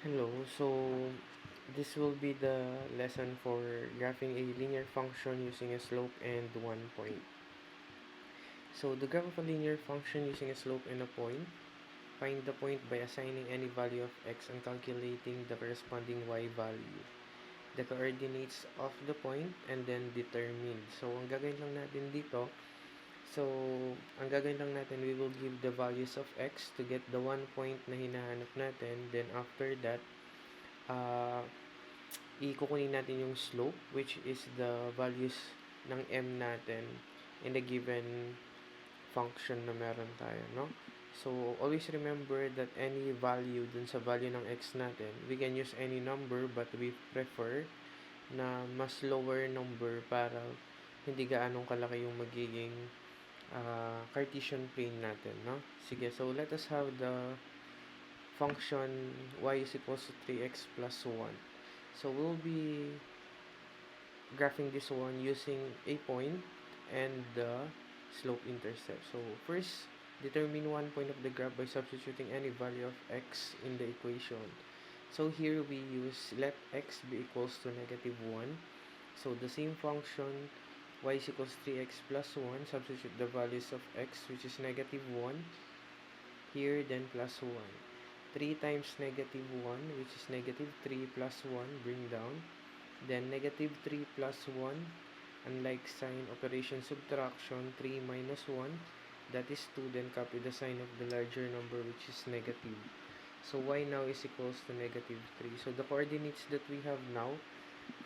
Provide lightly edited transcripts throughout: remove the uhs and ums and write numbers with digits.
Hello, so this will be the lesson for graphing a linear function using a slope and 1 point. So the graph of a linear function using a slope and a point, find the point by assigning any value of x and calculating the corresponding y value, the coordinates of the point, and then determine. So ang gagawin lang natin dito, we will give the values of x to get the 1 point na hinahanap natin. Then after that, uh, ikukunin natin yung slope, which is the values ng m natin in the given function na meron tayo, no? So, always remember that any value dun sa value ng x natin, we can use any number but we prefer na mas lower number para hindi gaanong kalaki yung magiging Cartesian plane natin, no? Sige, so let us have the function y is equals to 3x plus 1. So, we'll be graphing this one using a point and the slope intercept. So, first, determine 1 point of the graph by substituting any value of x in the equation. So, here we use let x be equals to -1. So, the same function y is equals 3x plus 1. Substitute the values of x, which is -1 here, then plus 1. 3 times -1, which is -3 plus 1, bring down. Then -3 plus 1, unlike sign operation subtraction, 3 minus 1, that is 2, then copy the sign of the larger number, which is negative. So y now is equals to -3. So the coordinates that we have now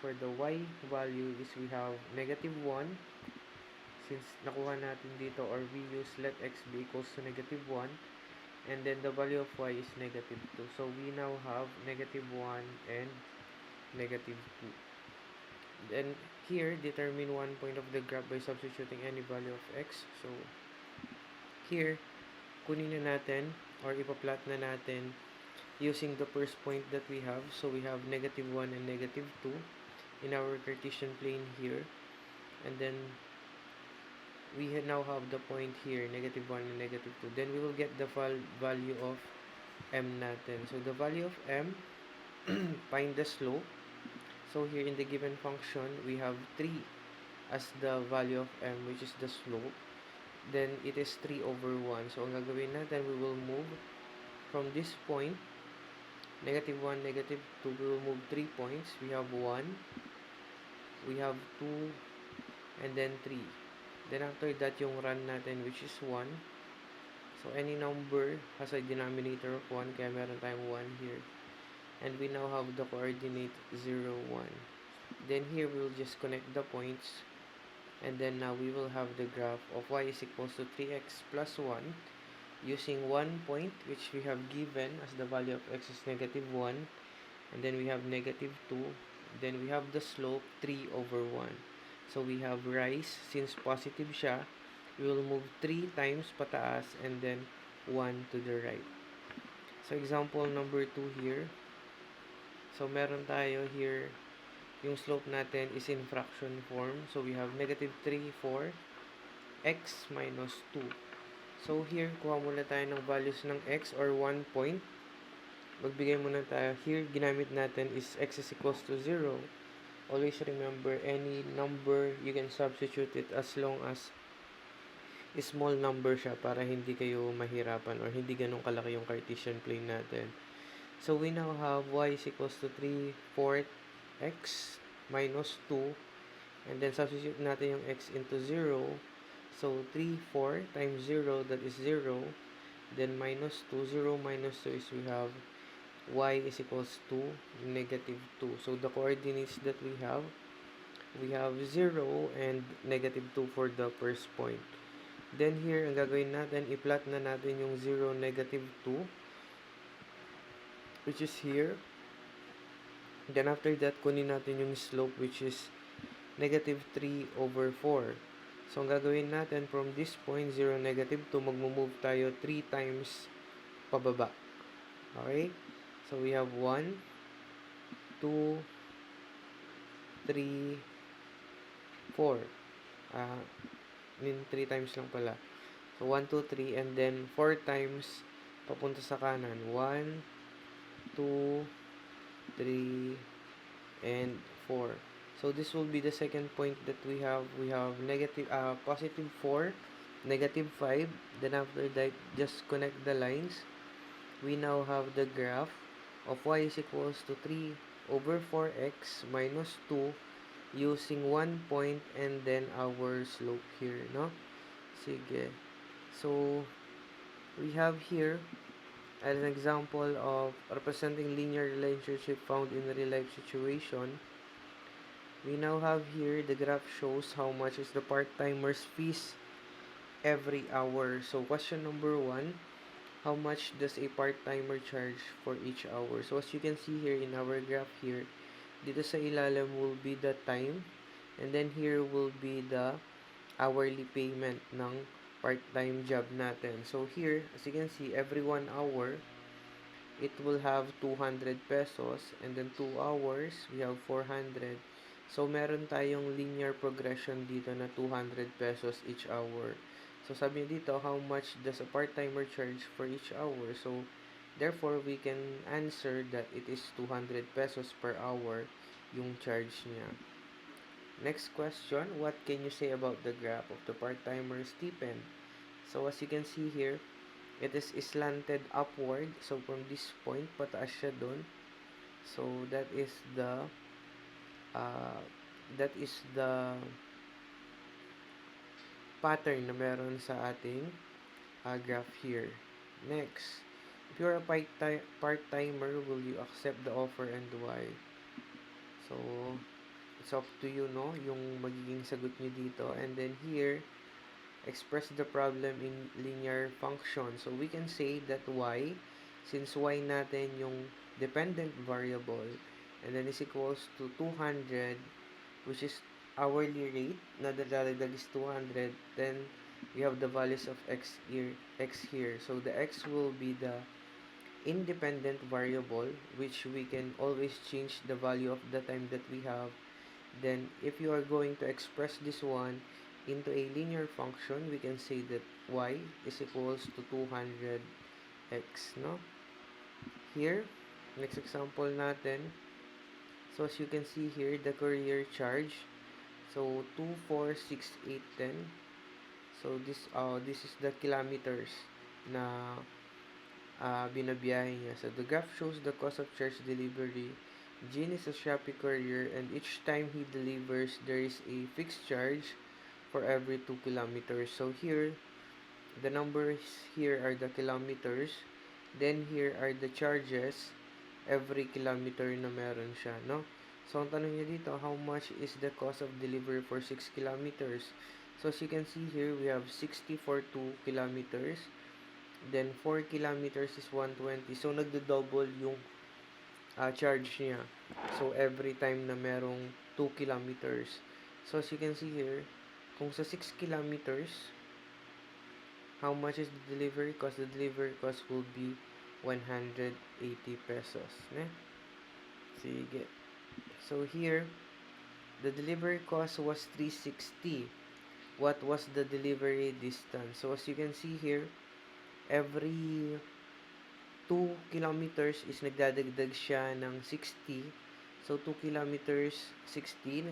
for the y value is we have -1, since nakuha natin dito, or we use let x be equals to -1, and then the value of y is -2. So we now have -1 and -2. Then here, determine 1 point of the graph by substituting any value of x. So here, kunin na natin or ipa-plot na natin using the first point that we have. So we have -1 and -2 in our Cartesian plane here. And then we now have the point here, -1 and -2. Then we will get the value of m natin. So the value of m, find the slope. So here in the given function, we have 3 as the value of m, which is the slope. Then it is 3 over 1. So ang gagawin natin, we will move from this point, -1, -2, we will move 3 points. We have 1, we have 2, and then 3. Then after that, yung run natin, which is 1. So any number has a denominator of 1, kaya meron tayong 1 here. And we now have the coordinate 0, 1. Then here we will just connect the points, and then now we will have the graph of y is equals to 3x plus 1 using 1 point, which we have given as the value of x is -1, and then we have -2, then we have the slope 3 over 1. So we have rise, since positive siya, we will move 3 times pataas and then 1 to the right. So example number 2 here. So, meron tayo here, yung slope natin is in fraction form. So, we have -3, 4, x minus 2. So, here, kuha muna tayo ng values ng x or 1 point. Magbigay muna tayo. Here, ginamit natin is x is equals to 0. Always remember, any number, you can substitute it as long as small number siya para hindi kayo mahirapan or hindi ganun kalaki yung Cartesian plane natin. So, we now have y is equals to 3/4 x minus 2. And then, substitute natin yung x into 0. So, 3/4 times 0, that is 0. Then, minus 2. 0 minus 2 is we have y is equals to -2. So, the coordinates that we have 0 and -2 for the first point. Then, here, ang gagawin natin, i-plot na natin yung 0, -2. Which is here. Then after that, kunin natin yung slope, which is -3 over 4. So ang gagawin natin from this point, 0, -2, magmo-move tayo 3 times pababa. Okay? So we have 1, 2, 3, 4. 3 times lang pala. So 1, 2, 3, and then 4 times papunta sa kanan. 1, 2, 3, and 4. So this will be the second point that we have. We have positive 4, negative 5. Then after that, just connect the lines. We now have the graph of y is equals to 3 over 4x minus 2 using 1 point and then our slope here, no? Sige. So, we have here an example of representing linear relationship found in a real-life situation. We now have here the graph shows how much is the part-timer's fees every hour. So, question number 1, how much does a part-timer charge for each hour? So, as you can see here in our graph here, dito sa ilalim will be the time, and then here will be the hourly payment ng part-time job natin. So, here, as you can see, every 1 hour, it will have 200 pesos, and then 2 hours, we have 400. So, meron tayong linear progression dito na 200 pesos each hour. So, sabi niya dito, how much does a part-timer charge for each hour? So, therefore, we can answer that it is 200 pesos per hour yung charge niya. Next question, what can you say about the graph of the part-timer stipend? So, as you can see here, it is slanted upward. So, from this point, pataas siya dun. So, that is the pattern na meron sa ating graph here. Next, if you're a part-timer, will you accept the offer and why? So, it's up to you, no? Yung magiging sagot nyo dito. And then here, express the problem in linear function. So, we can say that y, since y natin yung dependent variable, and then is equals to 200, which is hourly rate, na dadagdag is 200, then we have the values of x here. So, the x will be the independent variable, which we can always change the value of the time that we have. Then, if you are going to express this one into a linear function, we can say that y is equals to 200x, no? Here, next example natin. So, as you can see here, the courier charge. So, 2, 4, 6, 8, 10. So, this is the kilometers na binabiyahe niya. So, the graph shows the cost of charge delivery. Jean is a Shopee courier, and each time he delivers, there is a fixed charge for every 2 kilometers. So, here, the numbers here are the kilometers. Then, here are the charges every kilometer na meron siya, no? So, ang tanong niya dito, how much is the cost of delivery for 6 kilometers? So, as you can see here, we have 60 for 2 kilometers. Then, 4 kilometers is 120. So, nagdo-double yung charge niya. So, every time na merong 2 kilometers. So, as you can see here, kung sa 6 kilometers, how much is the delivery cost? The delivery cost will be 180 pesos. Ne? Sige. So, here, the delivery cost was 360. What was the delivery distance? So, as you can see here, every 2 kilometers is nagdadagdag siya ng 60. So, 2 kilometers, 60.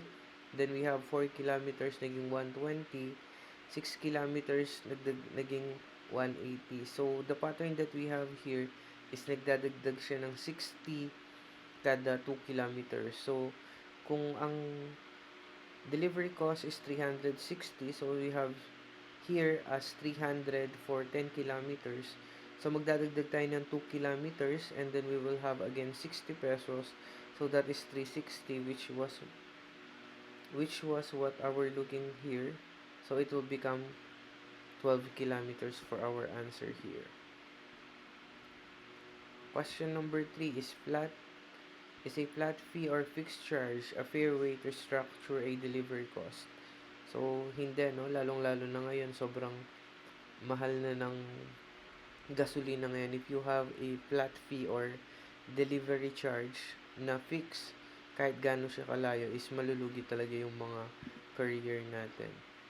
Then, we have 4 kilometers, naging 120. 6 kilometers, naging 180. So, the pattern that we have here is nagdadagdag siya ng 60 kada 2 kilometers. So, kung ang delivery cost is 360, so we have here as 300 for 10 kilometers. So, magdadagdag tayo ng 2 kilometers, and then we will have again 60 pesos. So, that is 360, which was what our looking here. So, it will become 12 kilometers for our answer here. Question number 3 is a flat fee or fixed charge a fair way to structure a delivery cost? So, hindi, no? Lalong-lalo na ngayon, sobrang mahal na ng gasolina ngayon. If you have a flat fee or delivery charge na fix, kahit gaano siya kalayo, is malulugi talaga yung mga courier natin.